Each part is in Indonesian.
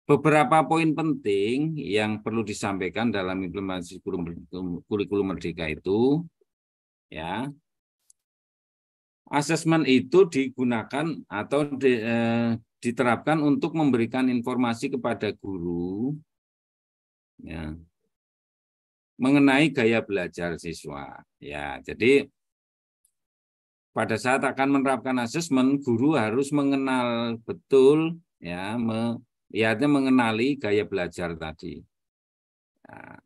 beberapa poin penting yang perlu disampaikan dalam implementasi kurikulum Merdeka itu, ya, asesmen itu digunakan atau diterapkan untuk memberikan informasi kepada guru, ya, mengenai gaya belajar siswa. Ya, jadi pada saat akan menerapkan asesmen, guru harus mengenal betul, ya, mengenali gaya belajar tadi. Ya,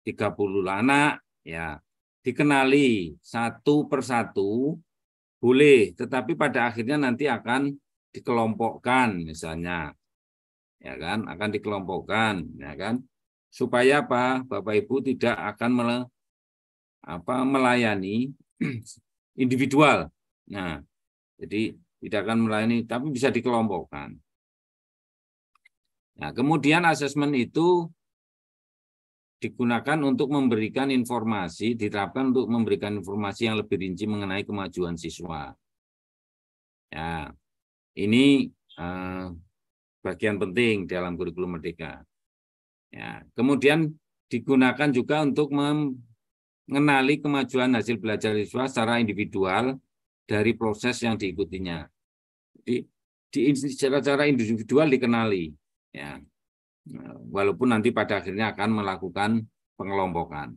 30 anak, ya, dikenali satu persatu boleh, tetapi pada akhirnya nanti akan dikelompokkan, misalnya, ya kan, akan dikelompokkan, ya kan, supaya apa? Bapak Ibu tidak akan melayani individual. Nah, jadi tidak akan melayani, tapi bisa dikelompokkan. Nah, kemudian asesmen itu digunakan untuk memberikan informasi, diterapkan untuk memberikan informasi yang lebih rinci mengenai kemajuan siswa. Ya, ini bagian penting dalam kurikulum Merdeka. Ya, kemudian digunakan juga untuk mengenali kemajuan hasil belajar siswa secara individual dari proses yang diikutinya. Jadi secara individual dikenali, ya, walaupun nanti pada akhirnya akan melakukan pengelompokan.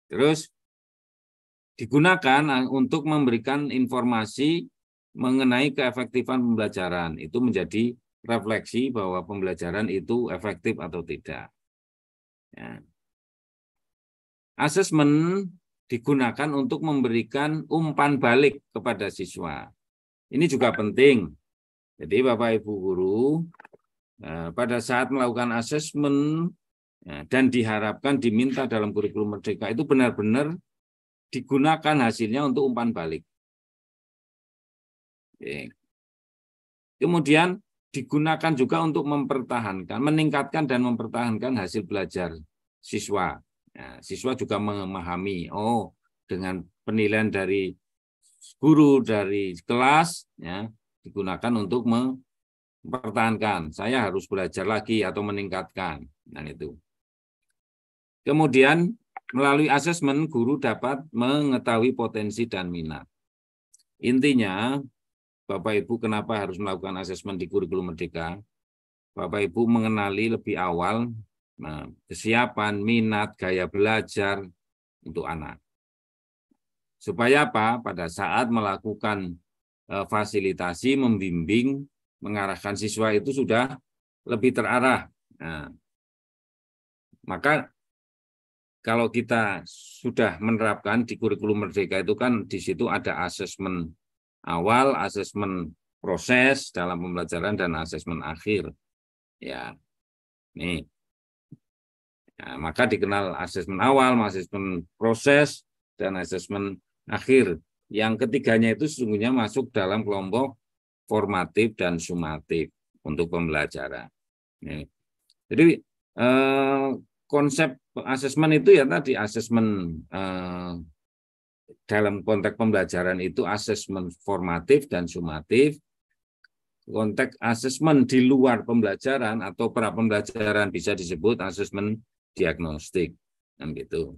Terus digunakan untuk memberikan informasi mengenai keefektifan pembelajaran. Itu menjadi refleksi bahwa pembelajaran itu efektif atau tidak. Ya. Asesmen digunakan untuk memberikan umpan balik kepada siswa. Ini juga penting. Jadi Bapak Ibu guru, pada saat melakukan asesmen dan diharapkan diminta dalam kurikulum Merdeka itu benar-benar digunakan hasilnya untuk umpan balik. Oke. Kemudian digunakan juga untuk mempertahankan, meningkatkan dan mempertahankan hasil belajar siswa. Nah, siswa juga memahami, oh, dengan penilaian dari guru, dari kelas, ya, digunakan untuk mempertahankan. Saya harus belajar lagi atau meningkatkan. Nah, itu. Kemudian melalui asesmen, guru dapat mengetahui potensi dan minat. Intinya, Bapak Ibu kenapa harus melakukan asesmen di kurikulum Merdeka? Bapak Ibu mengenali lebih awal kesiapan, minat, gaya belajar untuk anak. Supaya apa? Pada saat melakukan fasilitasi, membimbing, mengarahkan siswa itu sudah lebih terarah. Nah, maka kalau kita sudah menerapkan di kurikulum Merdeka itu kan di situ ada asesmen awal, asesmen proses dalam pembelajaran, dan asesmen akhir. Ya, nih. Ya, maka dikenal asesmen awal, asesmen proses, dan asesmen akhir. Yang ketiganya itu sesungguhnya masuk dalam kelompok formatif dan sumatif untuk pembelajaran. Nih. Jadi konsep asesmen itu ya tadi asesmen dalam konteks pembelajaran itu asesmen formatif dan sumatif. Konteks asesmen di luar pembelajaran atau pra pembelajaran bisa disebut asesmen diagnostik, kan gitu.